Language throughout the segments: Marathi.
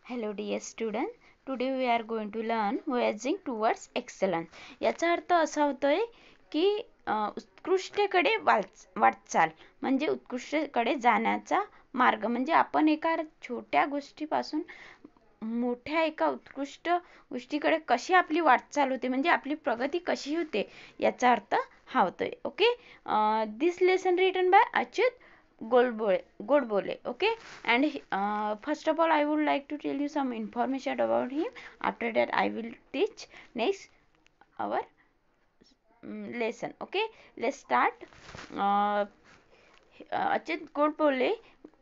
Hello dear student, today we are going to learn voyaging towards excellence. याचा अर्थ असा होतोय की उत्कृष्टेकडे वाटचाल म्हणजे उत्कृष्टेकडे जाण्याचा मार्ग. म्हणजे आपण एका छोट्या गोष्टीपासून मोठ्या एका उत्कृष्ट गोष्टीकडे कशी आपली वाटचाल होते, म्हणजे आपली प्रगती कशी होते, याचा अर्थ हा होतोय. Okay, this lesson written by Achyut Godbole. Okay, and first of all I would like to tell you some information about him. After that I will teach next our lesson. Okay, let's start. Achyut Godbole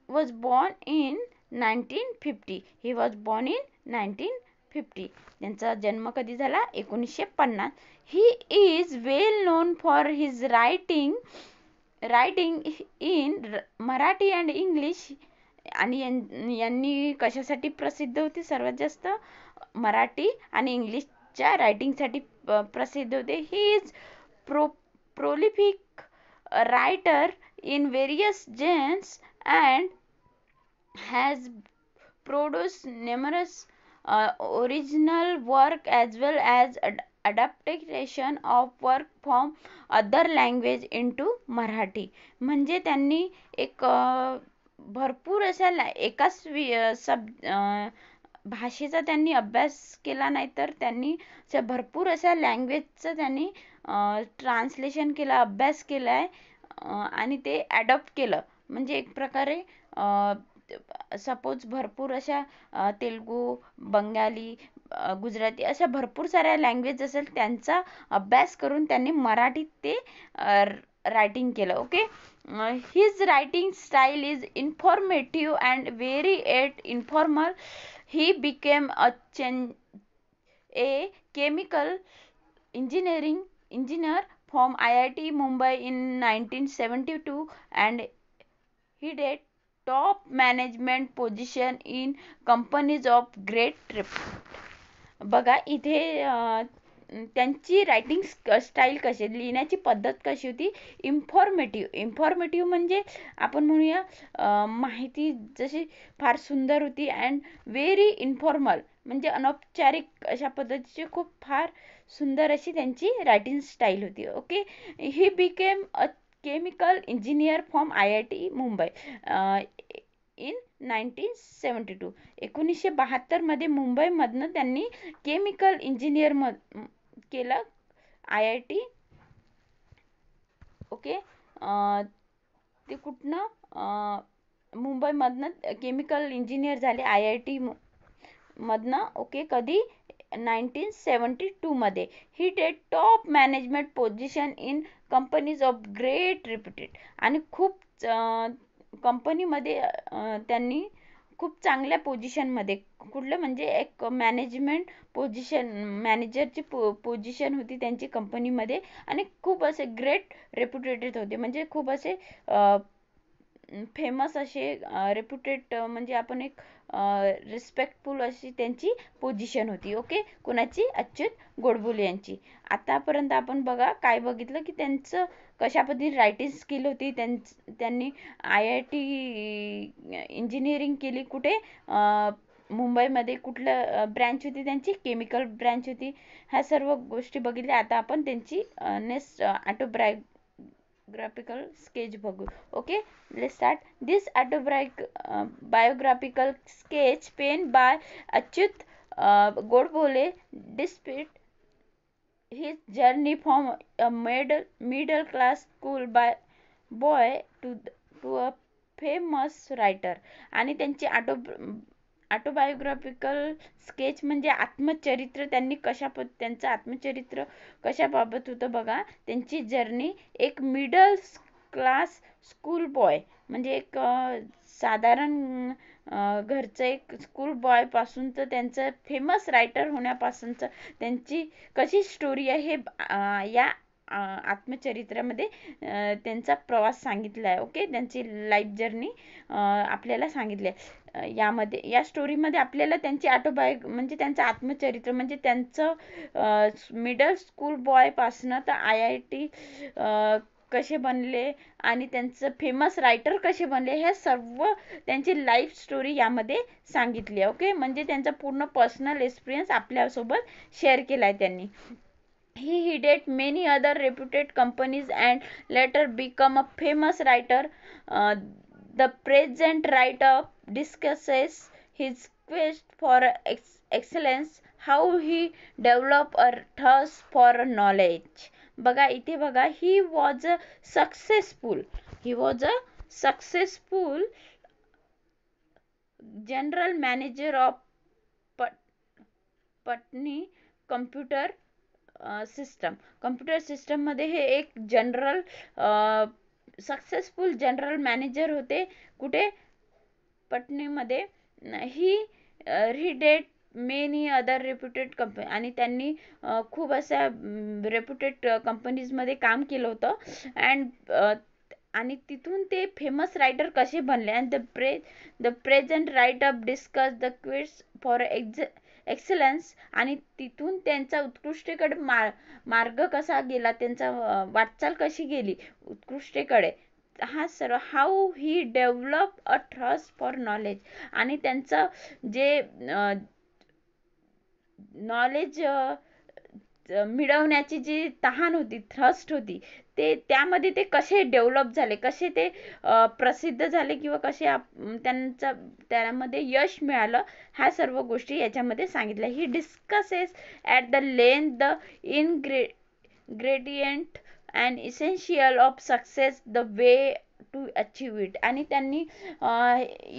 was born in 1950. He was born in 1950. त्यांचा जन्म कधी झाला? 1950. He is well known for his writing in Marathi and English. आणि यांनी कशासाठी प्रसिद्ध होते? सर्वात जास्त मराठी आणि इंग्लिशच्या रायटिंगसाठी प्रसिद्ध होते. He is prolific writer in various genres and has produced numerous original work as well as adaptation of work from other language into Marathi. म्हणजे त्यांनी एक भरपूर अशा एकाच भाषेचा त्यांनी अभ्यास केला नाही, तर त्यांनी भरपूर अशा लँग्वेजचं त्यांनी ट्रान्सलेशन केलं, अभ्यास केलाय आणि ते ॲडॉप्ट केलं. म्हणजे एक प्रकारे सपोज भरपूर अशा तेलुगू, बंगाली, गुजराती अशा भरपूर साऱ्या लँग्वेज असेल, त्यांचा अभ्यास करून त्यांनी मराठीत ते रायटिंग केलं. Okay, his writing style is informative and very at informal. He became a chemical engineer from IIT Mumbai in 1972 and he did top management position in companies of great repute. बघा इथे त्यांची रायटिंग स्टाईल कशी, लिहिण्याची पद्धत कशी होती? इन्फॉर्मेटिव्ह म्हणजे आपण म्हणूया माहिती जशी फार सुंदर होती. अँड व्हेरी इन्फॉर्मल म्हणजे अनौपचारिक अशा पद्धतीची खूप फार सुंदर अशी त्यांची रायटिंग स्टाईल होती. Okay, he became a chemical engineer from IIT Mumbai in 1972. 1972 मध्ये मुंबईमधनं त्यांनी केमिकल इंजिनियर केलं IIT. ओके, ते कुठनं? मुंबईमधनं केमिकल इंजिनियर झाले IIT मधनं. ओके, कधी? 1972 मध्ये. He held top management position in companies of great reputed. आणि खूप कंपनीमध्ये त्यांनी खूप चांगल्या पोझिशनमध्ये, कुठलं म्हणजे एक मॅनेजमेंट पोझिशन, मॅनेजरची पोझिशन होती त्यांची कंपनीमध्ये. आणि खूप असे ग्रेट रेप्युटेटेड होते, म्हणजे खूप असे फेमस असे रेप्युटेड, म्हणजे आपण एक रिस्पेक्टफुल अशी त्यांची पोझिशन होती. ओके, कोणाची? अच्युत गोडबोले यांची. आतापर्यंत आपण बघा काय बघितलं की त्यांचं कशा पद्धतीने रायटिंग स्किल होती. त्यांनी IIT इंजिनिअरिंग केली. कुठे? मुंबईमध्ये. कुठलं ब्रँच होती त्यांची? केमिकल ब्रँच होती. ह्या सर्व गोष्टी बघितल्या. आता आपण त्यांची नेक्स्ट ऑटोबायोग्राफिकल स्केच बघू. Okay, let's start. This autobiographical sketch pen by Achyut Godbole displayed his journey from a middle class school boy to a famous writer. आणि त्यांची ऑटोबायोग्राफिकल स्केच म्हणजे आत्मचरित्र. त्यांनी त्यांचं आत्मचरित्र कशाबाबत होतं बघा. त्यांची जर्नी एक मिडल क्लास स्कूल बॉय, म्हणजे एक साधारण घरचं एक स्कूल बॉय पासून तर त्यांचं फेमस रायटर होण्यापासूनच त्यांची कशी स्टोरी आहे हे या आत्मचरित्रामध्ये त्यांचा प्रवास सांगितला आहे. ओके, त्यांची लाईफ जर्नी आपल्याला सांगितली आहे. यामध्ये या स्टोरीमध्ये आपल्याला त्यांची म्हणजे त्यांचं आत्मचरित्र, म्हणजे त्यांचं मिडल स्कूल बॉय पासनं तर IIT कसे बनले आणि त्यांचं फेमस रायटर कसे बनले, हे सर्व त्यांची लाईफ स्टोरी यामध्ये सांगितली आहे. ओके, म्हणजे त्यांचा पूर्ण पर्सनल एक्सपिरियन्स आपल्यासोबत शेअर केला आहे त्यांनी. He headed many other reputed companies and later became a famous writer. Uh, the present write-up discusses his quest for excellence, how he developed a thirst for knowledge. बघा इथे बघा, he was a successful general manager of Patni computer system मध्ये हे एक सक्सेसफुल जनरल मॅनेजर होते. कुठे? पटनीमध्ये. He headed many other reputed company, आणि त्यांनी खूप अशा रेप्युटेड कंपनीजमध्ये काम केलं होतं. आणि तिथून ते फेमस रायटर कसे बनले. And the present write up discuss the quest for excellence, आणि तिथून त्यांचा उत्कृष्टेकडे मार्ग कसा गेला, त्यांचा वाटचाल कशी गेली उत्कृष्टेकडे, हा सर्व. How he develop a thirst for knowledge, आणि त्यांचं जे नॉलेज मिळवण्याची जी तहान होती, थ्रस्ट होती, ते त्यामध्ये ते कसे डेव्हलप झाले, कसे ते प्रसिद्ध झाले, किंवा कसे त्यामध्ये यश मिळालं, ह्या सर्व गोष्टी याच्यामध्ये सांगितल्या. He discusses at the length the ingredient and essential of success, the way to achieve it. आणि त्यांनी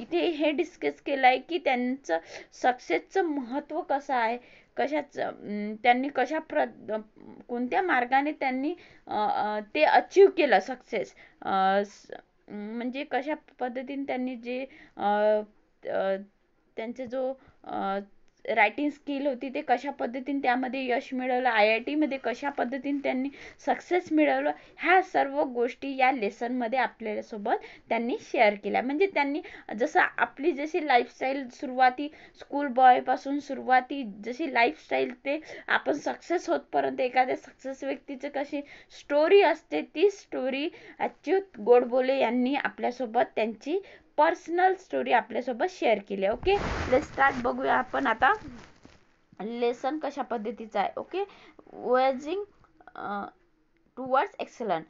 इथे हे डिस्कस केलं आहे की त्यांचं सक्सेसचं महत्त्व कसं आहे, त्यांनी कोणत्या मार्गाने त्यांनी ते अचीव केलं सक्सेस, म्हणजे कशा पद्धतीने त्यांनी जे त्यांचे जो रायटिंग स्किल होती ते कशा पद्धतीने त्यामध्ये यश मिळवलं, IIT मध्ये कशा पद्धतीने त्यांनी सक्सेस मिळवलं, ह्या सर्व गोष्टी या लेसनमध्ये आपल्यासोबत त्यांनी शेअर केल्या. म्हणजे त्यांनी जसं आपली जशी लाईफस्टाईल सुरुवाती स्कूल बॉय पासून सुरुवाती जशी लाईफस्टाईल ते आपण सक्सेस होतपर्यंत एखाद्या सक्सेस व्यक्तीची कशी स्टोरी असते, ती स्टोरी अच्युत गोडबोले यांनी आपल्यासोबत त्यांची पर्सनल स्टोरी आपल्यासोबत शेअर केली. Okay, let's start. बघूया आपण आता लेसन कशा पद्धतीचा आहे. ओके, वॉयजिंग टुवर्ड्स एक्सलंट,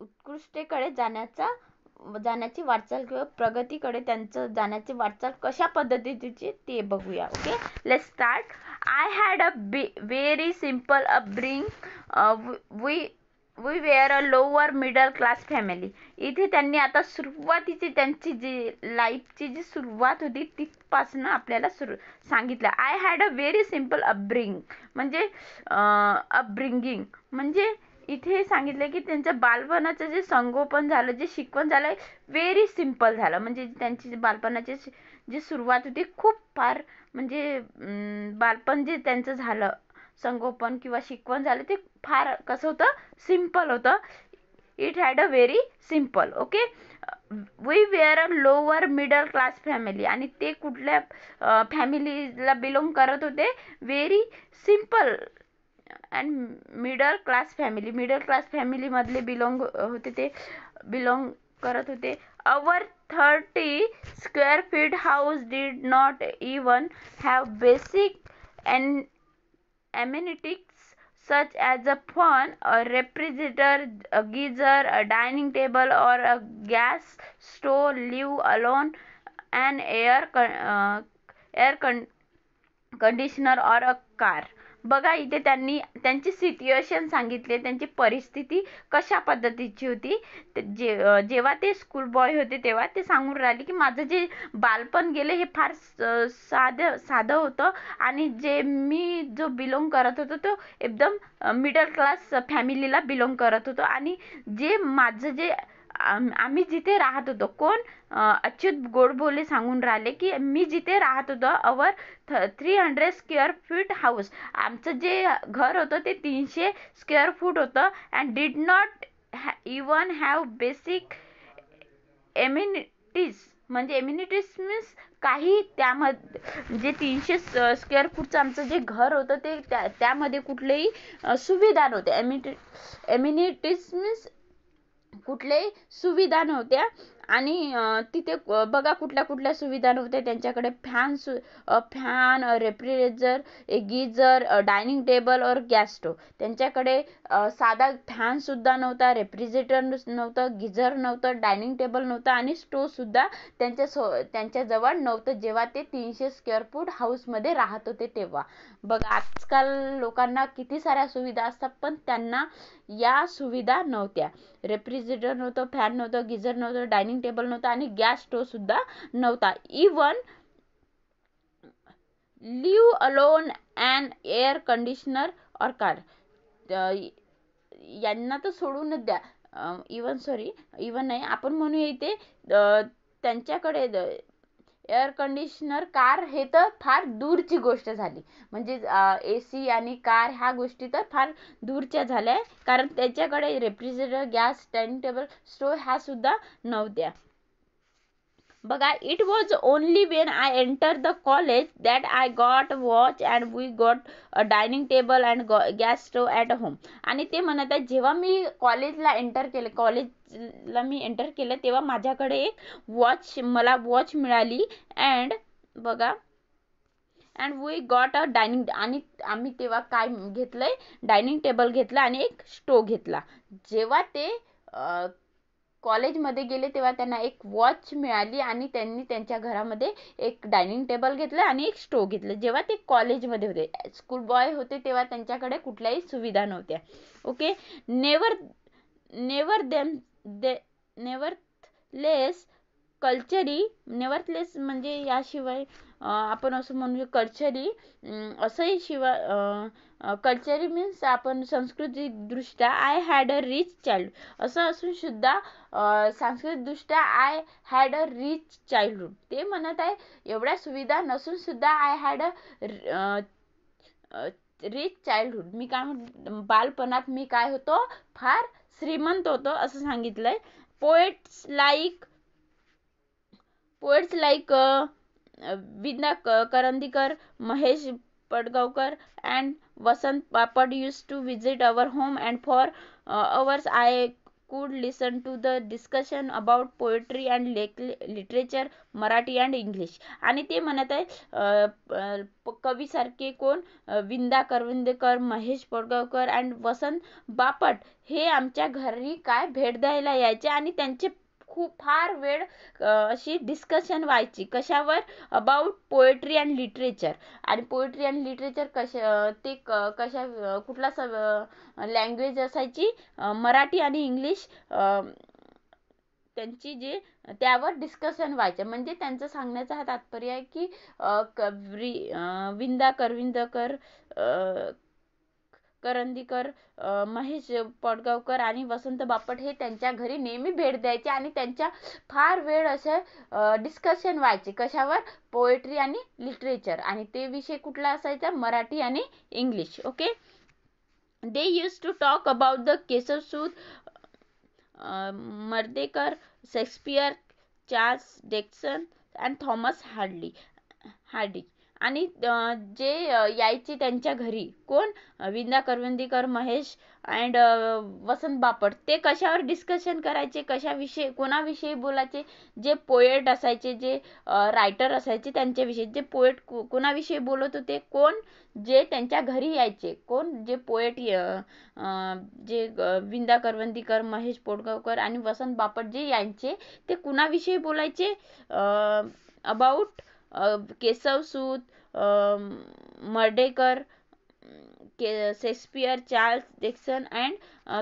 उत्कृष्टेकडे जाण्याची वाटचाल किंवा प्रगतीकडे त्यांचं जाण्याची वाटचाल कशा पद्धतीची ते बघूया. Okay, let's start. I had a very simple upbringing. We were a lower middle class family. इथे त्यांनी आता सुरुवातीची त्यांची जी लाईफची जी सुरुवात होती तिथपासून आपल्याला सांगितलं. I had a very simple म्हणजे अपब्रिंगिंग, म्हणजे इथे सांगितलं की त्यांचं बालपणाचं जे संगोपन झालं, जे शिकवण झालं, व्हेरी सिम्पल झालं. म्हणजे त्यांची बालपणाची जी सुरुवात होती खूप फार, म्हणजे बालपण जे त्यांचं झालं, संगोपन किंवा शिकवण झालं, ते फार कसं होतं, सिम्पल होतं. It had a very simple. Okay, we were a lower middle class family, आणि ते कुठल्या फॅमिलीला बिलोंग करत होते, very simple and middle class family मधले बिलोंग करत होते. Our 30 square feet house did not even have basic amenities such as a fan, a refrigerator, a geyser, a dining table, or a gas stove, live alone, an air conditioner or a car. बघा इथे त्यांनी त्यांची सिच्युएशन सांगितली, त्यांची परिस्थिती कशा पद्धतीची होती. जेव्हा ते स्कूल बॉय होते तेव्हा ते सांगून राहिले की माझं जे बालपण गेले हे फार साधं होतं, आणि मी जो बिलोंग करत होतो तो एकदम मिडल क्लास फॅमिलीला बिलोंग करत होतो. आणि जे माझं जे आम्ही जिथे राहत होतो, कोण, अच्युत गोडबोले सांगून राहिले की मी जिथे राहत होतो, अवर 300 स्क्वेअर फीट हाऊस, आमचं जे घर होतं ते 300 स्क्वेअर फूट होतं. And did not even have basic amenities, म्हणजे एम्युनिटीज मीन्स काही त्यामध्ये जे 300 स्क्वेअर फूटचं आमचं जे घर होतं ते त्यामध्ये कुठलेही सुविधा नव्हते. एम्युनिटीज मीन्स कुठल्याही सुविधा नव्हत्या आणि तिथे बघा कुठल्या कुठल्या सुविधा नव्हत्या त्यांच्याकडे. Fan, refrigerator, geyser, dining table और गॅस स्टोव. त्यांच्याकडे साधा फॅन सुद्धा नव्हता, रेफ्रिजरेटर नव्हतं, गीजर नव्हतं, डायनिंग टेबल नव्हतं आणि स्टोव सुद्धा त्यांच्याजवळ नव्हतं जेव्हा ते 300 स्क्वेअर फूट हाऊसमध्ये राहत होते तेव्हा. बघा आजकाल लोकांना किती साऱ्या सुविधा असतात पण त्यांना या सुविधा नव्हत्या. रेफ्रिजरेटर नव्हतं, फॅन नव्हतं, गीझर नव्हतं, डायनिंग टेबल नव्हतं आणि गॅस स्टोव सुद्धा नव्हता. Even live alone and air conditioner और कार. यांना तर सोडूनच द्या. इवन नाही आपण म्हणूया इथे त्यांच्याकडे एअर कंडिशनर, कार हे तर फार दूरची गोष्ट झाली. म्हणजे AC आणि कार ह्या गोष्टी तर फार दूरच्या झाल्या कारण त्याच्याकडे refrigerator, gas, dining table, stove ह्या सुद्धा नव्हत्या. बघा it was only when I enter the college that I got watch and we got a dining table and gas stove at home. आणि ते म्हणत आहेत जेव्हा मी कॉलेजला एंटर केलं तेव्हा माझ्याकडे एक मला वॉच मिळाली अँड बघा and we got a dining. आणि आम्ही तेव्हा काय घेतलंय, डायनिंग टेबल घेतला आणि एक स्टोव घेतला. जेव्हा ते कॉलेजमध्ये गेले तेव्हा त्यांना एक वॉच मिळाली आणि त्यांनी त्यांच्या घरामध्ये एक डायनिंग टेबल घेतलं आणि एक स्टोव घेतलं. जेव्हा ते कॉलेजमध्ये होते, स्कूल बॉय होते तेव्हा त्यांच्याकडे कुठल्याही सुविधा नव्हत्या. ओके. नेवर नेवरलेस म्हणजे याशिवाय आपण असं म्हणू कल्चरी असंही शिवाय कल्चरी मीन्स आपण सांस्कृतिकदृष्ट्या I had a rich child असं असून सुद्धा सांस्कृतिकदृष्ट्या I had a rich childhood. ते म्हणत आहे एवढ्या सुविधा नसून सुद्धा I had a rich childhood. मी काय बालपणात मी काय होतो, फार श्रीमंत होतो असं सांगितलंय. Poets like Vinda Karandikar, Mahesh Padgaonkar and Vasant Papad used to visit our home and for hours I could listen to the discussion about poetry and literature, Marathi and English. आणि ते म्हणत आहे कवी सारखे कोण, विंदा करंदीकर, महेश पडगावकर and वसंत बापट हे आमच्या घरी काय भेट द्यायला यायचे आणि त्यांचे फार वेळ अशी डिस्कशन व्हायची कशावर, अबाउट पोएट्री अँड लिटरेचर. आणि पोएट्री अँड लिटरेचर कुठला लँग्वेज असायची, मराठी आणि इंग्लिश. त्यांची जे त्यावर डिस्कशन व्हायचं. म्हणजे त्यांचं सांगण्याचा हा तात्पर्य आहे की विंदा करंदीकर, महेश पडगावकर आणि वसंत बापट हे त्यांच्या घरी नेहमी भेट द्यायचे आणि त्यांच्या फार वेळ असे डिस्कशन व्हायचे कशावर, पोएट्री आणि लिटरेचर. आणि ते विषय कुठला असायचा, मराठी आणि English. Okay. They used to talk about the Keshavsut, Mardhekar, Shakespeare, Charles Dickens and Thomas Hardy. आणि जे यायचे त्यांच्या घरी कोण, विंदा करंदीकर, महेश अँड वसंत बापट, ते कशावर डिस्कशन करायचे, कोणाविषयी बोलायचे, जे पोएट असायचे, जे रायटर असायचे त्यांच्याविषयी. जे पोएट कोणाविषयी बोलत होते, कोण जे त्यांच्या घरी यायचे, कोण जे पोएट जे विंदा करंदीकर, महेश पडगावकर आणि वसंत बापट जे यायचे ते कुणाविषयी बोलायचे, about Keshavsut, Mardhekar, Shakespeare, Charles Dickens and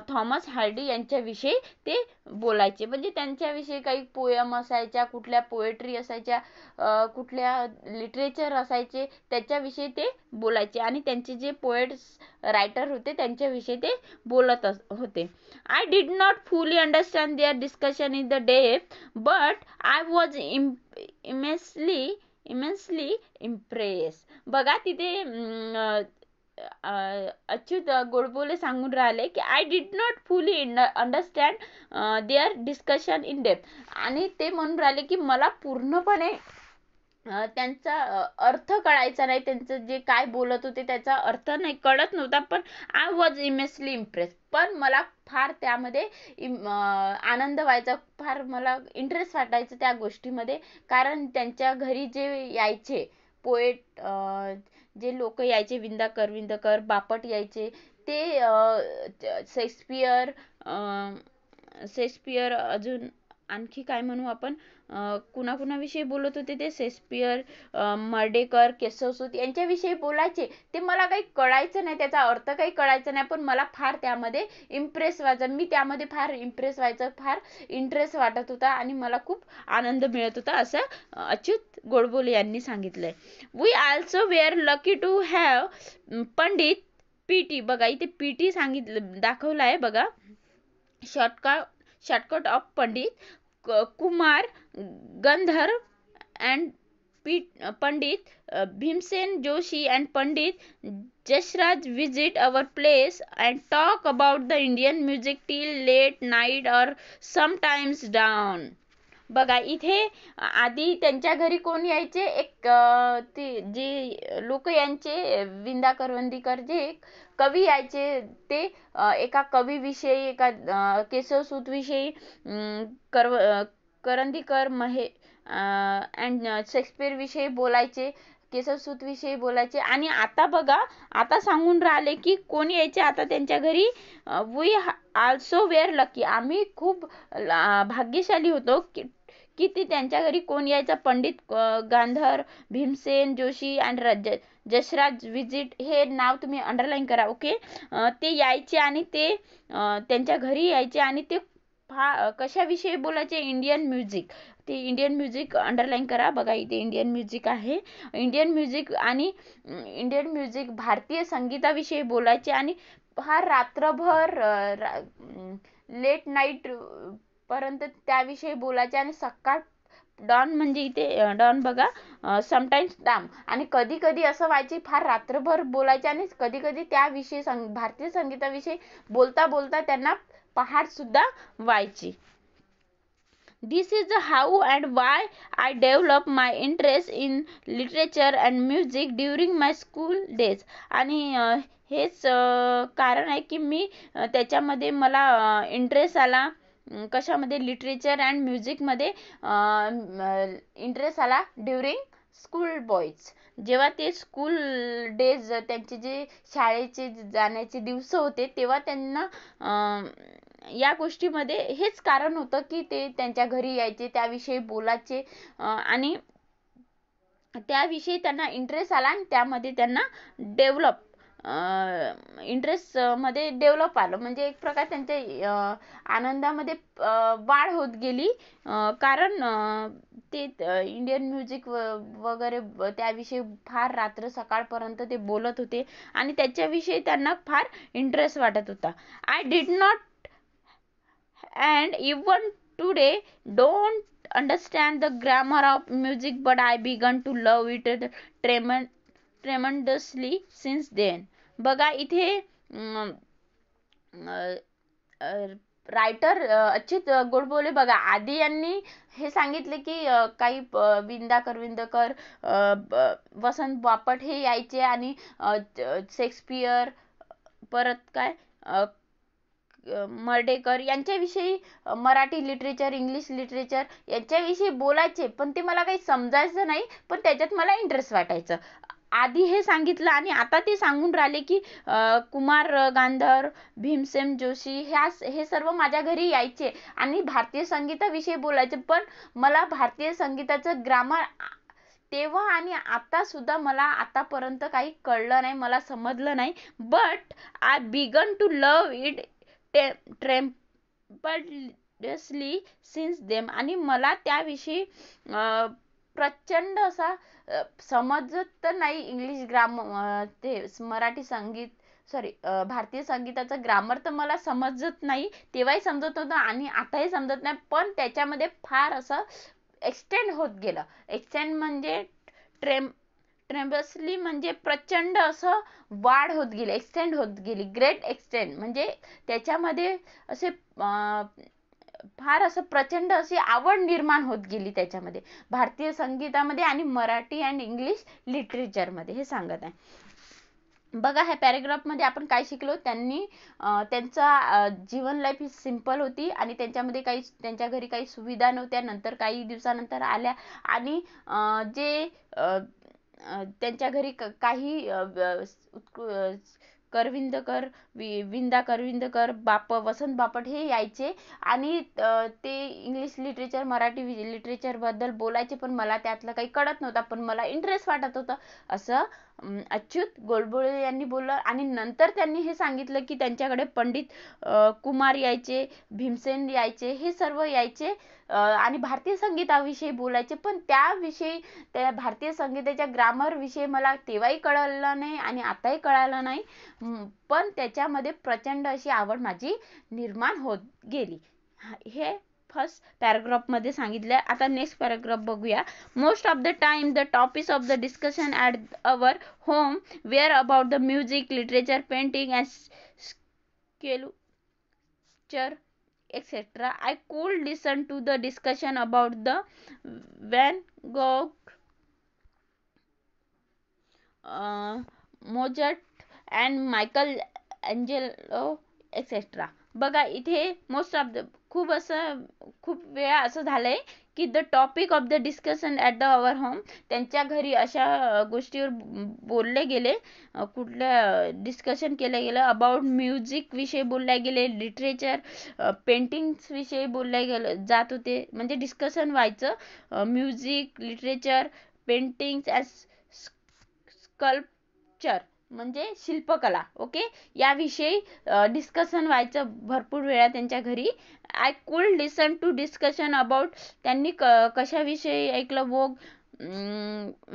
Thomas Hardy यांच्याविषयी ते बोलायचे. म्हणजे त्यांच्याविषयी काही पोयम असायच्या, कुठल्या पोएट्री असायच्या, कुठल्या लिटरेचर असायचे त्याच्याविषयी ते बोलायचे. आणि त्यांचे जे पोएट्स रायटर होते त्यांच्याविषयी ते बोलत होते. I did not fully understand their discussion in the depth but I was immensely impress. बघा तिथे अच्युत गोडबोले सांगून राहिले की I did not fully understand their discussion in depth. आणि ते म्हणून राहिले की मला पूर्णपणे त्यांचा अर्थ कळायचा नाही, त्यांचं जे काय बोलत होते त्याचा अर्थ नाही कळत नव्हता, पण आय वॉज इमेन्सली इम्प्रेस. पण मला फार त्यामध्ये आनंद व्हायचा, फार मला इंटरेस्ट वाटायचं त्या गोष्टीमध्ये. कारण त्यांच्या घरी जे यायचे पोएट, जे लोक यायचे, विंदाकर बापट यायचे, ते शेक्सपियर, अजून आणखी काय म्हणू आपण, कुणाकुणाविषयी बोलत होते ते, शेक्सपियर, मर्ढेकर, केशवसूत यांच्याविषयी बोलायचे. ते मला काही कळायचं नाही, त्याचा अर्थ काही कळायचा नाही, पण मला फार त्यामध्ये इम्प्रेस व्हायचं, मी त्यामध्ये फार इम्प्रेस व्हायचं, फार इंटरेस्ट वाटत होता आणि मला खूप आनंद मिळत होता, असं अच्युत गोडबोले यांनी सांगितलंय. We also were lucky to have Pandit PT. बघा इथे पीटी सांगितलं दाखवलं आहे बघा, shortcut of Pandit Kumar Gandharva and Pandit Bhimsen Joshi and Pandit Jashraj visit our place and talk about the Indian music till late night or sometimes dawn. बघा इथे आधी त्यांच्या घरी कोण यायचे, एक ते जे लोक यांचे विंदाकर जे कवी यायचे, ते एका कवीविषयी, एका केशवसूत विषयी, करंदीकर अँड शेक्सपियर विषयी बोलायचे, केशवसूत विषयी बोलायचे. आणि आता बघा, आता सांगून राहिले की कोण यायचे आता त्यांच्या घरी. वी आल्सो वेअर लकी, आम्ही खूप भाग्यशाली होतो की ते त्यांच्या घरी कोण यायचा, पंडित गांधर, भीमसेन जोशी अँड जसराज विजिट. हे नाव तुम्ही अंडरलाईन करा, ओके. ते यायचे आणि ते त्यांच्या घरी यायचे आणि ते कशाविषयी बोलायचे, इंडियन म्युझिक. ते इंडियन म्युझिक अंडरलाईन करा. बघा इथे इंडियन म्युझिक आहे, इंडियन म्युझिक आणि इंडियन म्युझिक भारतीय संगीताविषयी बोलायचे आणि फार रात्रभर लेट नाईट पर्यंत त्याविषयी बोलायचे. आणि सकाळ डॉन, म्हणजे इथे डॉन बघा, समटाइम्स डाम, आणि कधी कधी असं व्हायचे फार रात्रभर बोलायचे आणि कधी कधी त्याविषयी भारतीय संगीताविषयी बोलता बोलता त्यांना पहाट सुद्धा व्हायची. This is how and why I developed my interest in literature and music during my school days. आणि हेच कारण आहे की मी त्याच्यामध्ये मला इंटरेस्ट आला. कशामध्ये, लिटरेचर अँड म्युझिकमध्ये इंटरेस्ट आला ड्युरिंग स्कूल बॉईज. जेव्हा ते स्कूल डेज, त्यांचे जे शाळेचे जाण्याचे दिवस होते, तेव्हा त्यांना या गोष्टीमध्ये हेच कारण होतं की ते त्यांच्या घरी यायचे, त्याविषयी बोलायचे आणि त्याविषयी त्यांना इंटरेस्ट आला आणि त्यामध्ये त्यांना इंटरेस्ट मध्ये डेव्हलप आलं. म्हणजे एक प्रकार त्यांच्या आनंदामध्ये वाढ होत गेली. कारण ते इंडियन म्युझिक वगैरे त्याविषयी फार रात्र सकाळपर्यंत ते बोलत होते आणि त्याच्याविषयी त्यांना फार इंटरेस्ट वाटत होता. I did not and even today don't understand the grammar of music, but I began to love it tremendously since then. बघा इथे रायटर अच्युत गोडबोले बघा, आधी यांनी हे सांगितले की काही विंदाकर, वसंत बापट हे यायचे आणि शेक्सपियर, परत काय मर्ढेकर यांच्याविषयी, मराठी लिटरेचर, इंग्लिश लिटरेचर यांच्याविषयी बोलायचे, पण ते मला काही समजायचं नाही, पण त्याच्यात मला इंटरेस्ट वाटायचं. आधी हे सांगितलं आणि आता ते सांगून राहिले की कुमार गांधर, भीमसेन जोशी हे सर्व माझ्या घरी यायचे आणि भारतीय संगीताविषयी बोलायचे, पण मला भारतीय संगीताचं ग्रामर तेव्हा आणि आता सुद्धा मला आतापर्यंत काही कळलं नाही, मला समजलं नाही. But I began to love it tremendously since them. आणि मला त्याविषयी प्रचंड असा समजत तर नाही इंग्लिश ग्रामर, ते मराठी संगीत, भारतीय संगीताचं ग्रामर तर मला समजत नाही, तेव्हाही समजत होतं आणि आताही समजत नाही, पण त्याच्यामध्ये फार असं एक्सटेंड होत गेलं. एक्सटेंड म्हणजे ट्रेम्बसली म्हणजे प्रचंड असं वाढ होत गेली, एक्सटेंड होत गेली, ग्रेट एक्सटेंड. म्हणजे त्याच्यामध्ये असे फार असं प्रचंड अशी आवड निर्माण होत गेली त्याच्यामध्ये, भारतीय संगीतामध्ये आणि मराठी अँड इंग्लिश लिटरेचरमध्ये, हे सांगत आहे. बघा ह्या पॅरेग्राफ मध्ये आपण काय शिकलो, त्यांनी त्यांचा जीवन लाईफ ही सिंपल होती आणि त्यांच्या घरी काही सुविधा नव्हत्या, नंतर काही दिवसानंतर आल्या आणि जे त्यांच्या घरी काही करविंदकर, विंदा करविंदकर, वसंत बापट हे यायचे आणि ते इंग्लिश लिटरेचर, मराठी लिटरेचर बद्दल बोलायचे, पण मला त्यातलं काही कळत नव्हतं, पण मला इंटरेस्ट वाटत होतं असं अच्युत गोडबोले यांनी बोललं. आणि नंतर त्यांनी हे सांगितलं की त्यांच्याकडे पंडित कुमार यायचे, भीमसेन यायचे, हे सर्व यायचे आणि भारतीय संगीताविषयी बोलायचे, पण त्याविषयी, त्या भारतीय संगीताच्या ग्रामर विषयी मला तेव्हाही कळलं नाही आणि आताही कळालं नाही, पण त्याच्यामध्ये प्रचंड अशी आवड माझी निर्माण होत गेली. हे फर्स्ट पॅराग्राफ मध्ये सांगितलं. आता नेक्स्ट पॅराग्राफ बघूया. Most of the time the topics of the discussion at our home were about the music, literature, painting and sculpture etc. I could listen to the discussion about the Van Gogh, Mozart and Michelangelo etc. बघा इथे मोस्ट ऑफ द खूप वेळा असं झालंय की the topic of the discussion at the our home, त्यांच्या घरी अशा गोष्टीवर बोलले गेले, कुठल्या डिस्कशन केलं गेलं, अबाउट म्युझिक विषयी बोलले गेले, लिटरेचर, पेंटिंग्स विषयी बोलले गेलं जात होते, म्हणजे डिस्कशन व्हायचं music, literature, paintings and sculpture म्हणजे शिल्पकला, ओके, याविषयी डिस्कशन व्हायचं भरपूर वेळा त्यांच्या घरी. I could listen to discussion about, त्यांनी कशाविषयी ऐकलं,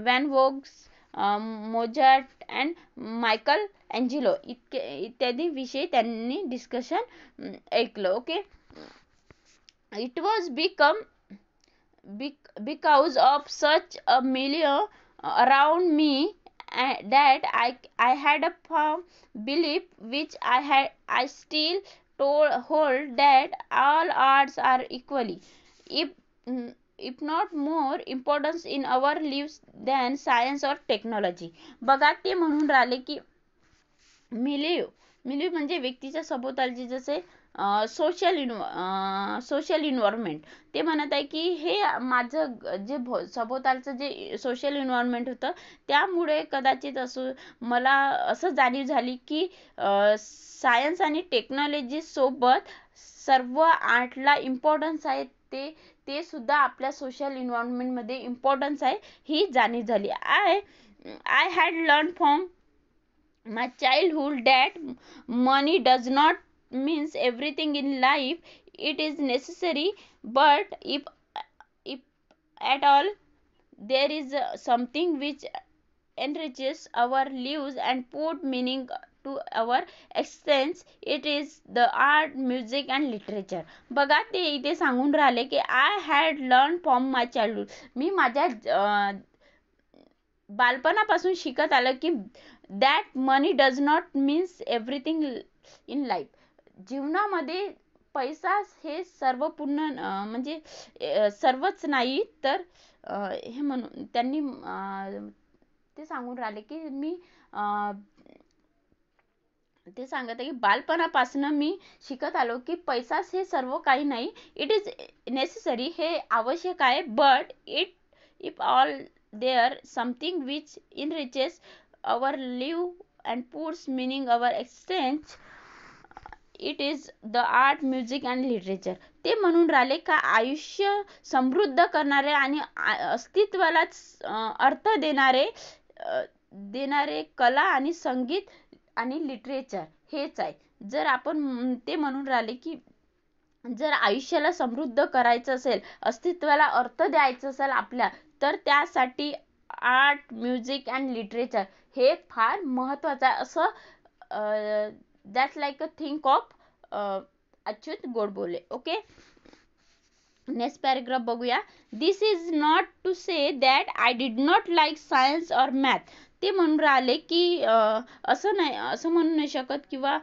Van Gogh's, Mozart and Michelangelo इत्यादी विषयी त्यांनी डिस्कशन ऐकलं, okay. It was because of such a milieu around me that I had a firm belief, which I still hold, that all arts are equally, if not more important in our lives than science or technology. बघा ते म्हणून राहिले की मिलिव म्हणजे व्यक्तीच्या सभोवतालचे जसे सोशल इन्व्हायरमेंट, ते म्हणत आहे की हे माझं जे सभोवतालचं जे सोशल इन्व्हायरमेंट होतं त्यामुळे कदाचित मला असं जाणीव झाली की सायन्स आणि टेक्नॉलॉजी सोबत सर्व आर्टला इम्पॉर्टन्स आहे, ते सुद्धा आपल्या सोशल इन्व्हायरमेंट मध्ये इम्पॉर्टन्स आहे, ही जाणीव झाली. I had learn from my childhood that money does not means everything in life. It is necessary, but if at all there is something which enriches our lives and put meaning to our existence, it is the art, music and literature. बघा ते इथे सांगून राहिले की I had learned from my childhood, मी माझ्या बालपणापासून शिकत आलं की that money does not means everything in life. जीवनामध्ये पैसा हे सर्व पूर्ण म्हणजे सर्वच नाही, तर हे म्हणून त्यांनी ते सांगून राहिले की मी ते सांगत आहे की बालपणापासून मी शिकत आलो की पैसाच हे सर्व काही नाही, इट इज नेसेसरी, हे आवश्यक आहे, but if all there something which enriches our life and puts meaning our existence, it is the art, music and literature. ते म्हणून राहिले का आयुष्य समृद्ध करणारे आणि अस्तित्वाला अर्थ देणारे कला आणि संगीत आणि लिटरेचर हेच आहे. जर आपण ते म्हणून राहिले की जर आयुष्याला समृद्ध करायचं असेल, अस्तित्वाला अर्थ द्यायचा असेल आपल्या, तर त्यासाठी आर्ट, म्युझिक अँड लिटरेचर हे फार महत्वाचं आहे, असं that's like a think of Achyut Godbole, okay. Next paragraph बघूया. This is not to say that I did not like science और मॅथ. ते म्हणून राहिले की असं म्हणू नाही शकत किंवा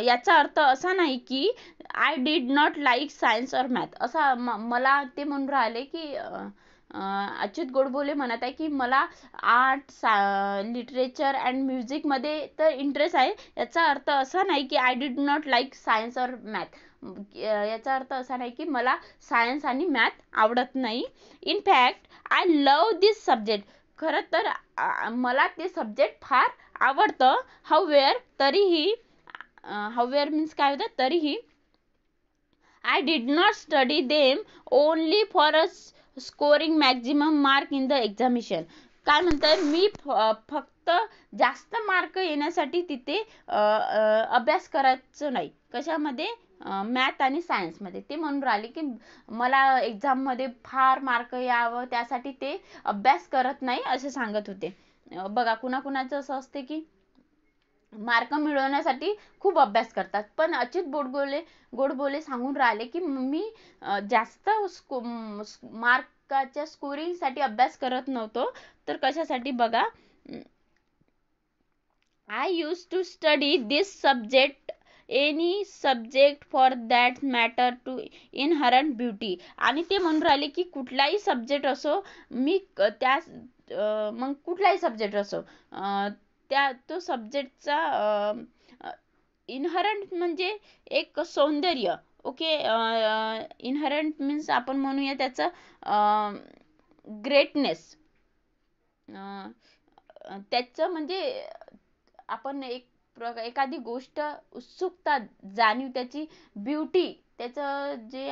याचा अर्थ असा नाही की I did not like science और मॅथ. असा मला ते म्हणून राहिले की अच्युत गोडबोले म्हणत आहे की मला आर्ट, लिटरेचर अँड म्युझिकमध्ये तर इंटरेस्ट आहे. याचा अर्थ असा नाही की I did not like science और मॅथ. याचा अर्थ असा नाही की मला सायन्स आणि मॅथ आवडत नाही. In fact I love this subject. खरं तर मला ते सब्जेक्ट फार आवडतं. हाऊएव्हर तरीही, हाऊएव्हर मीन्स काय होतं, तरीही I did not study them only for a scoring maximum mark in the examination. काय म्हणतात, मी फक्त जास्त मार्क येण्यासाठी तिथे अभ्यास करायचं नाही. कशामध्ये? मॅथ आणि सायन्समध्ये. ते म्हणून राहिले की मला एक्झाममध्ये फार मार्क यावं त्यासाठी ते अभ्यास करत नाही असे सांगत होते. बघा कुणाकुणाचं असं असते की मार्क मिळवण्यासाठी खूप अभ्यास करतात, पण अच्युत गोडबोले सांगून राहिले की मी जास्त मार्काच्या स्कोरिंगसाठी अभ्यास करत नव्हतो. तर कशासाठी बघा, I use to study this subject any subject for that matter to inherent beauty. आणि ते म्हणून राहिले की कुठलाही सब्जेक्ट असो, मी त्या मग कुठलाही सब्जेक्ट असो तो सब्जेक्टचा इनहरंट म्हणजे एक सौंदर्य. ओके, इनहरंट मीन्स आपण म्हणूया त्याचं ग्रेटनेस. त्याचं म्हणजे आपण एखादी गोष्ट उत्सुकता, जाणीव, त्याची ब्युटी, त्याचं जे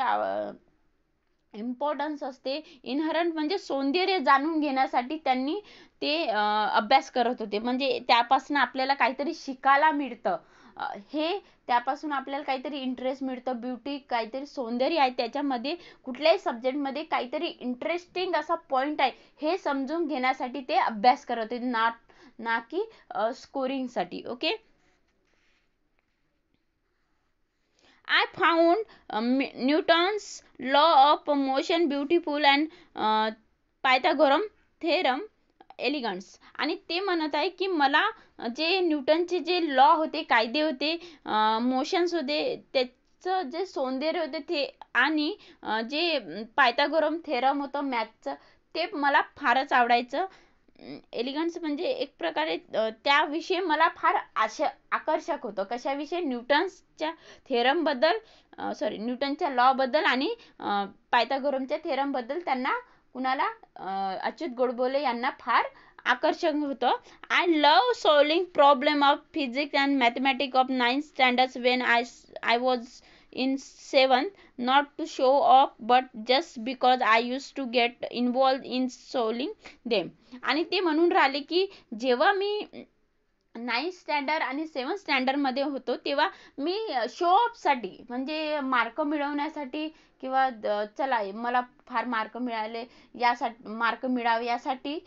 इम्पॉर्टन्स असते. इनहरंट म्हणजे सौंदर्य जाणून घेण्यासाठी त्यांनी ते अभ्यास करत होते. म्हणजे त्यापासून आपल्याला काहीतरी शिकायला मिळतं. हे त्यापासून आपल्याला काहीतरी इंटरेस्ट मिळतं. ब्युटी, काहीतरी सौंदर्य आहे त्याच्यामध्ये, कुठल्याही सब्जेक्टमध्ये काहीतरी इंटरेस्टिंग असा पॉइंट आहे हे समजून घेण्यासाठी ते अभ्यास करत होते, ना की स्कोरिंगसाठी. Okay, I found Newton's law of motion beautiful and Pythagorean theorem elegant. आणि ते म्हणत आहे की मला जे न्यूटनचे जे लॉ होते, कायदे होते, मोशन्स होते, त्याचं जे सौंदर्य होते ते, आणि जे पायथागोरम थेरम होतं मॅथचं, ते मला फारच आवडायचं. एलिगन्स म्हणजे एक प्रकारे त्याविषयी मला फार आकर्षक होतं. कशाविषयी? न्यूटन्सच्या थेरम बद्दल, न्यूटनच्या लॉ बद्दल आणि पायथागोरमच्या थेरम बद्दल त्यांना, कुणाला? अच्युत गोडबोले यांना फार आकर्षक होतं. I love solving problem of physics and mathematics of 9th standards when I was in 7th, not to show off but just because I used to get involved in solving them. आणि ते म्हणून राहिले की जेव्हा मी 9th स्टँडर्ड आणि 7th स्टँडर्ड मध्ये होतो तेव्हा मी शो ऑफ साठी, म्हणजे मार्क मिळवण्यासाठी, किंवा चला मला फार मार्क मिळाले यासाठी, मार्क मिळावे यासाठी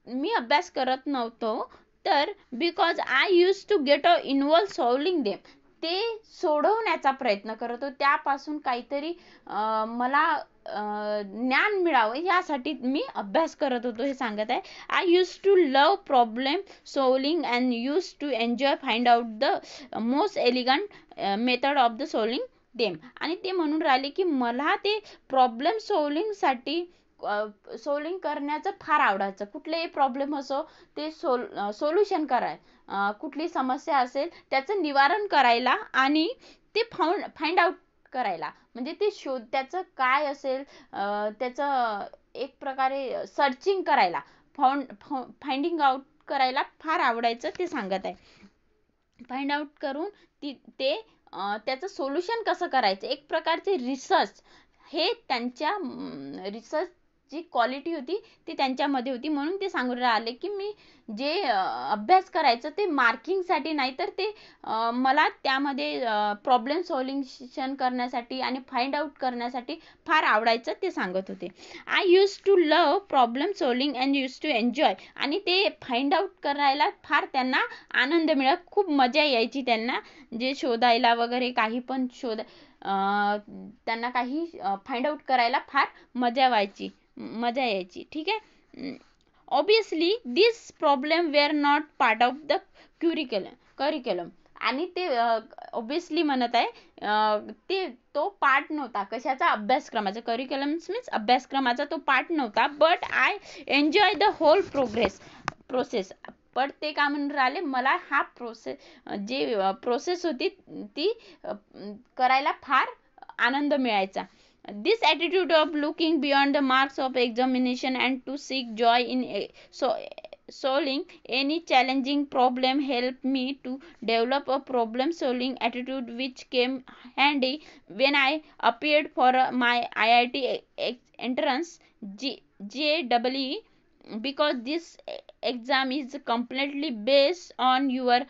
मी अभ्यास करत नव्हतो. तर because I use to get involve solving them, ते सोडवण्याचा प्रयत्न करतो, त्यापासून काहीतरी मला ज्ञान मिळावं यासाठी मी अभ्यास करत होतो हे सांगत आहे. I use to love problem solving and use to enjoy find out the most elegant method of the solving them. आणि ते म्हणून राहिले की मला ते प्रॉब्लेम सॉल्विंगसाठी सोल्विंग करण्याचं फार आवडायचं. कुठलेही प्रॉब्लेम असो ते सोल्युशन कुठली समस्या असेल त्याचं निवारण करायला आणि ते फाइंड आउट करायला, म्हणजे ते त्याचं काय असेल त्याचं एक प्रकारे सर्चिंग करायला, फाइंडिंग आउट करायला फार आवडायचं ते सांगत आहे. फाइंड आउट करून ते त्याचं सोल्युशन कसं करायचं, एक प्रकारचे रिसर्च, हे त्यांच्या रिसर्च जी क्वालिटी होती ती त्यांच्यामध्ये होती. म्हणून ते सांगून राहिले की मी जे अभ्यास करायचं ते मार्किंगसाठी नाही, तर ते मला त्यामध्ये प्रॉब्लेम सॉल्युशन करण्यासाठी आणि फाइंड आउट करण्यासाठी फार आवडायचं ते सांगत होते. I use to love problem solving and use to enjoy. आणि ते फाइंड आउट करायला फार त्यांना आनंद मिळत, खूप मजा यायची त्यांना, जे शोधायला वगैरे काही पण त्यांना काही फाइंड आउट करायला फार मजा यायची. ठीक आहे. Obviously this problem wear not part of the curriculum. आणि ते ऑब्विसली म्हणत आहे ते तो पार्ट नव्हता कशाचा, अभ्यासक्रमाचा. करिक्युलम्स मीन्स अभ्यासक्रमाचा तो पार्ट नव्हता. But I enjoy the whole process. पण ते काय म्हणून राहिले, मला हा प्रोसेस होती ती करायला फार आनंद मिळायचा. This attitude of looking beyond the marks of examination and to seek joy in solving any challenging problem helped me to develop a problem solving attitude which came handy when I appeared for my IIT entrance JEE, because this exam is completely based on your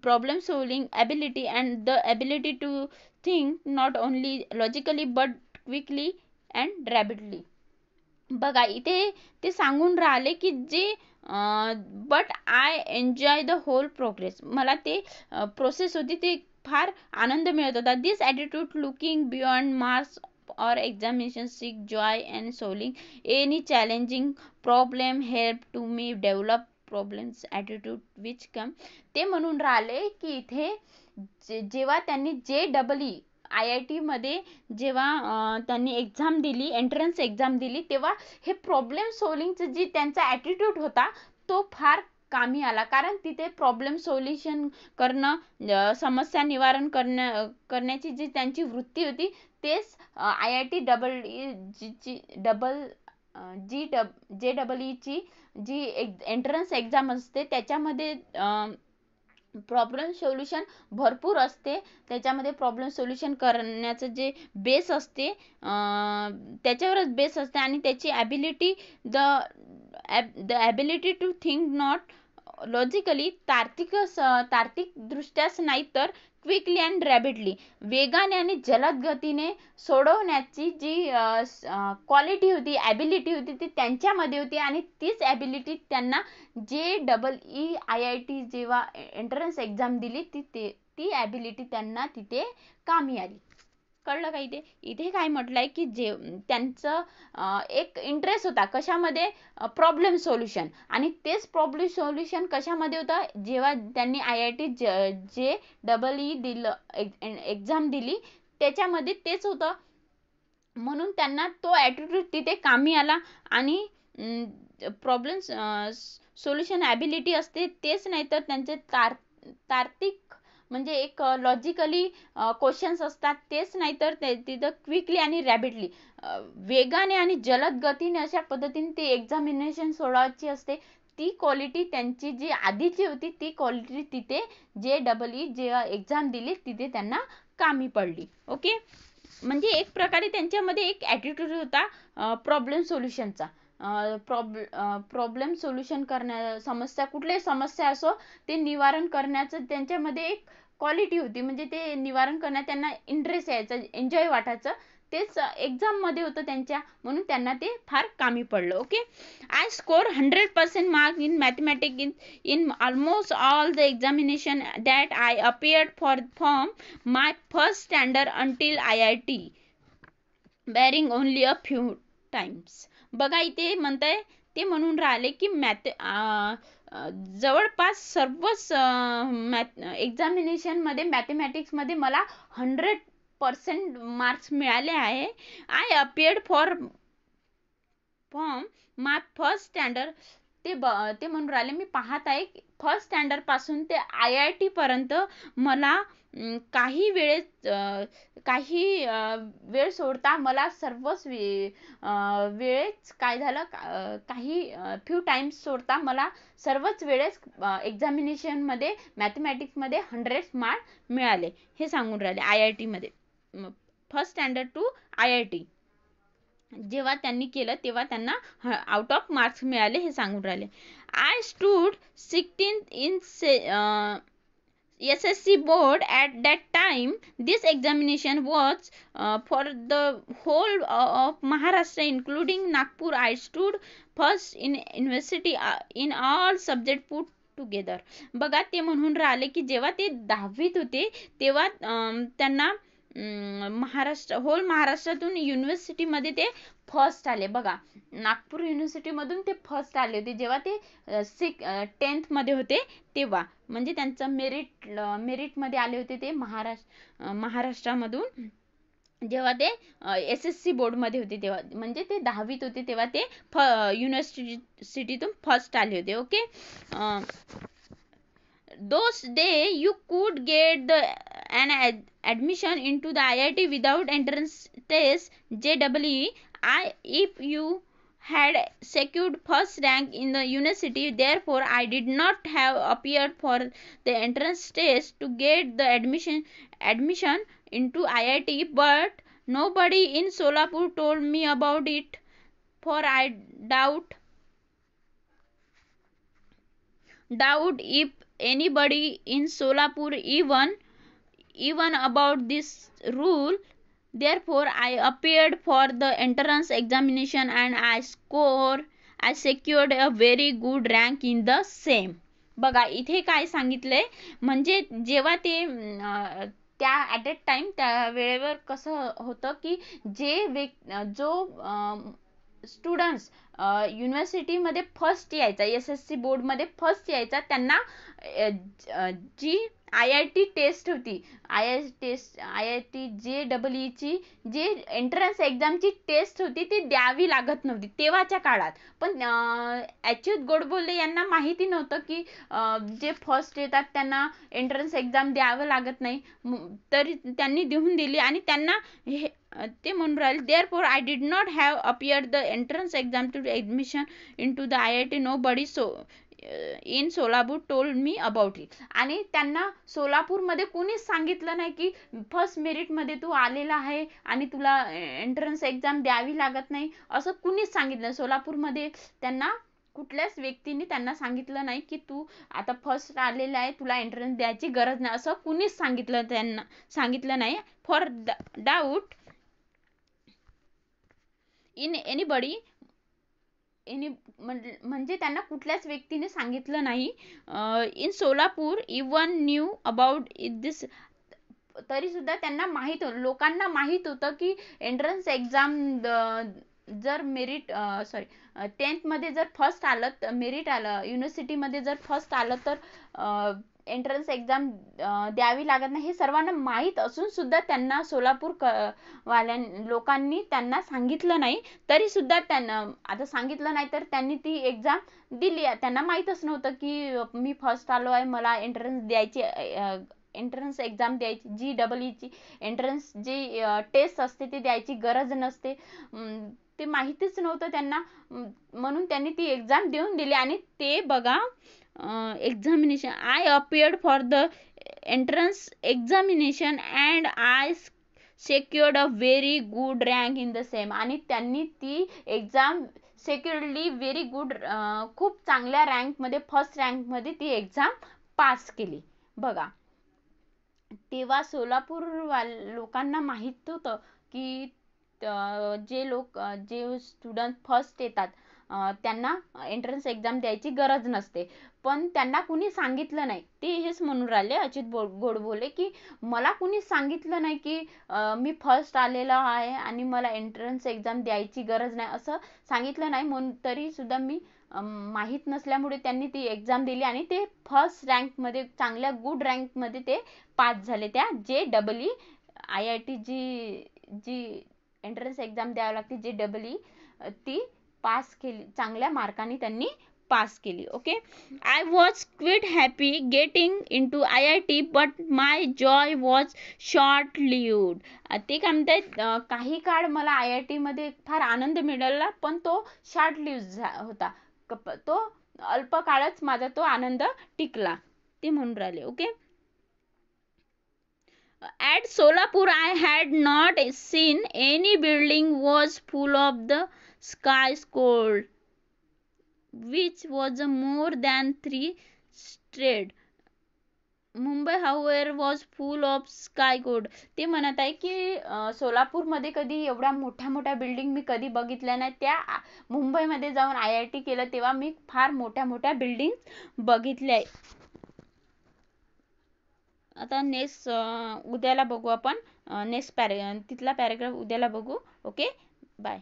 problem solving ability and the ability to think not only logically but quickly and rapidly. बघा इथे ते सांगून राहिले की जे but I enjoy the whole progress, मला ते प्रोसेस होती ते फार आनंद मिळत होता. This attitude looking beyond marks or examination seek joy and solving any challenging problem help to me develop problems attitude which come. ते म्हणून राहिले की इथे जेव्हा त्यांनी JEE IIT मध्ये जेव्हा त्यांनी एक्झाम दिली, एंट्रन्स एक्झाम दिली, तेव्हा हे प्रॉब्लेम सोल्विंगचं जी त्यांचा ॲटिट्यूड होता तो फार कामी आला. कारण तिथे प्रॉब्लेम सोल्युशन करणं, समस्या निवारण करण्याची जी त्यांची वृत्ती होती तेच IIT JEE ची जी एंट्रन्स एक्झाम असते त्याच्यामध्ये प्रॉब्लेम सोल्युशन भरपूर असते. त्याच्यामध्ये प्रॉब्लेम सोल्युशन करण्याचं जे बेस असते त्याच्यावरच बेस असते आणि त्याची ability the ability to think not logically, तार्किक दृष्ट्याच नाही तर क्विकली अँड रॅपिडली, वेगाने आणि जलद गतीने सोडवण्याची जी क्वालिटी होती, ॲबिलिटी होती ती त्यांच्यामध्ये होती. आणि तीच ॲबिलिटी त्यांना JEE IIT जेव्हा एंट्रन्स एक्झाम दिली ती ॲबिलिटी त्यांना तिथे कामी आली. कळलं का? इथे काय म्हटलंय की जे त्यांचं एक इंटरेस्ट होता कशामध्ये, प्रॉब्लेम सोल्युशन, आणि तेच प्रॉब्लेम सोल्युशन कशामध्ये होतं, जेव्हा त्यांनी IIT JEE दिलं, एक्झाम दिली त्याच्यामध्ये तेच होतं. म्हणून त्यांना तो ॲटिट्यूड तिथे कामी आला. आणि प्रॉब्लेम सोल्युशन ॲबिलिटी असते तेच नाही तर त्यांचे तार्किक म्हणजे एक लॉजिकली क्वेश्चन्स असतात तेच नाही तर तिथं क्विकली आणि रॅपिडली, वेगाने आणि जलद गतीने अशा पद्धतीने ती एक्झामिनेशन सोडवायची असते. ती क्वालिटी त्यांची जी आधीची होती ती क्वालिटी तिथे JEE जेव्हा एक्झाम दिली तिथे त्यांना कामी पडली. ओके, म्हणजे एक प्रकारे त्यांच्यामध्ये एक ॲटिट्यूड होता प्रॉब्लेम सोल्युशनचा. प्रॉब्लेम सोल्युशन करण्या, समस्या कुठल्याही समस्या असो ते निवारण करण्याचं त्यांच्यामध्ये एक क्वालिटी होती. म्हणजे ते निवारण करण्यात त्यांना इंटरेस्ट यायचा, एन्जॉय वाटायचं, तेच एक्झाम मध्ये होतं त्यांच्या, म्हणून त्यांना ते फार कामी पडलं. Okay, I score 100% mark in mathematics in almost all the examination that I appeared for from my first standard until IIT, barring only a few times. बघा इथे म्हणताय ते म्हणून राहिले की जवळपास सर्वच एक्झामिनेशन मध्ये मॅथमॅटिक्स मध्ये मला 100% मार्क्स मिळाले आहे. I appeared for my first standard, ते म्हणून राहिले मी पाहत आहे फर्स्ट स्टँडर्ड पासून ते IIT पर्यंत मला काही वेळ सोडता मला सर्वच वेळेस काय झालं, काही फ्यू टाइम्स सोडता मला सर्वच वेळेस एक्झामिनेशन मध्ये मॅथमॅटिक्स मध्ये 100 मार्क मिळाले हे सांगून राहिले. IIT मध्ये फर्स्ट स्टँडर्ड टू IIT जेव्हा त्यांनी केलं तेव्हा त्यांना आउट ऑफ मार्क्स मिळाले हे सांगून राहिले. I stood 16 in SSC board at that time. This examination was for the whole of Maharashtra including Nagpur. I stood first in university in all subject put together. बघा ते म्हणून राहिले की जेव्हा ते 10वीत होते तेव्हा त्यांना होल महाराष्ट्रातून युनिव्हर्सिटीमध्ये ते फर्स्ट आले बघा. नागपूर युनिव्हर्सिटीमधून ते फर्स्ट आले होते जेव्हा ते 10th मध्ये होते तेव्हा. म्हणजे त्यांचं मेरिटमध्ये आले होते ते महाराष्ट्रामधून जेव्हा ते SSC बोर्डमध्ये होते तेव्हा. म्हणजे ते 10वीत होते तेव्हा ते युनिव्हर्सिटीतून फर्स्ट आले होते. Okay. those day you could get an admission into the IIT without entrance test JEE. If you had secured first rank in the university, therefore I did not have appeared for the entrance test to get the admission into IIT, but nobody in Solapur told me about it, for I doubt if anybody in Solapur even about this rule. Therefore I appeared for the entrance examination and I secured a very good rank in the same. बघा इथे काय सांगितलंय, म्हणजे जेव्हा ते त्या ॲट अ टाइम त्या वेळेवर कसं होतं की जो स्टुडंट्स युनिव्हर्सिटीमध्ये फर्स्ट यायचा, SSC बोर्डमध्ये फर्स्ट यायचा, त्यांना जी IIT टेस्ट होती, IIT JEE ची जे एंट्रन्स एक्झामची टेस्ट होती ती द्यावी लागत नव्हती तेव्हाच्या काळात. पण अच्युत गोडबोले यांना माहिती नव्हतं की जे फर्स्ट येतात त्यांना एंट्रन्स एक्झाम द्यावं लागत नाही, तरी त्यांनी देऊन दिली आणि त्यांना ते म्हणून राहिले therefore I did not have appeared the entrance exam to admission into the IIT. Nobody in Solapur told me about it. आणि त्यांना सोलापूरमध्ये कुणीच सांगितलं नाही की फर्स्ट मेरिट मध्ये तू आलेला आहे आणि तुला एंट्रन्स एक्झाम द्यावी लागत नाही, असं कुणीच सांगितलं. सोलापूरमध्ये त्यांना कुठल्याच व्यक्तीने त्यांना सांगितलं नाही की तू आता फर्स्ट आलेला आहे, तुला एंट्रन्स द्यायची गरज नाही, असं कुणीच सांगितलं नाही. फॉर डाऊट इन एनीबडी म्हणजे त्यांना कुठल्याच व्यक्तीने सांगितलं नाही. In Solapur even knew about this. तरी सुद्धा त्यांना लोकांना माहित होतं की एंट्रन्स एक्झाम जर मेरिट 10th मध्ये जर फर्स्ट आलं, मेरिट आलं, युनिव्हर्सिटीमध्ये जर फर्स्ट आलं तर एंट्रन्स एक्झाम द्यावी लागत नाही, हे सर्वांना माहीत असून सुद्धा त्यांना सोलापूर लोकांनी त्यांना सांगितलं नाही. तरी सुद्धा त्यांना आता सांगितलं नाही तर त्यांनी ती एक्झाम दिली. त्यांना माहीतच नव्हतं की मी फर्स्ट आलो आहे, मला एंट्रन्स एक्झाम द्यायची, JEE ची एंट्रन्स जी टेस्ट असते ती द्यायची गरज नसते, ते माहितीच नव्हतं त्यांना, म्हणून त्यांनी ती एक्झाम देऊन दिली. आणि ते बघा examination, I appeared for the entrance examination and I secured a very good rank in the same. आणि त्यांनी ती एक्झाम सेक्युअरली व्हेरी गुड, खूप चांगल्या रँक मध्ये, फर्स्ट रँक मध्ये ती एक्झाम पास केली. बघा तेव्हा सोलापूर लोकांना माहित होतं की जे स्टुडंट फर्स्ट येतात त्यांना एंट्रन्स एक्झाम द्यायची गरज नसते, पण त्यांना कुणी सांगितलं नाही. ते हेच म्हणून राहिले अच्युत गोडबोले की मला कुणी सांगितलं नाही की मी फर्स्ट आलेला आहे आणि मला एंट्रन्स एक्झाम द्यायची गरज नाही, असं सांगितलं नाही. म्हणून तरी सुद्धा मी माहीत नसल्यामुळे त्यांनी ती एक्झाम दिली आणि ते फर्स्ट रँक मध्ये, चांगल्या गुड रँक मध्ये ते पास झाले. त्या JEE IIT जी एंट्रन्स एक्झाम द्यावी लागते JEE, ती पास केली, चांगल्या मार्काने त्यांनी पास केली. Okay. I was quit happy getting into IIT but my Joy was short lived. ते काय म्हणतात, काही काळ मला IIT मध्ये फार आनंद मिळाला पण तो शॉर्ट लिव्ह होता, तो अल्प काळच माझा तो आनंद टिकला, ते म्हणून राहिले. Okay. At Solapur I had not seen any building was full of the sky gold, which was more than 3 straight. Mumbai however was full of sky gold. ते म्हणत आहे की सोलापूरमध्ये कधी एवढ्या मोठ्या मोठ्या बिल्डिंग मी कधी बघितल्या नाही. त्या मुंबईमध्ये जाऊन IIT केलं तेव्हा मी फार मोठ्या मोठ्या बिल्डिंग बघितल्या. आता नेक्स्ट उद्याला बघू आपण. नेक्स्ट तिथला पॅरेग्राफ उद्याला बघू. Okay, bye.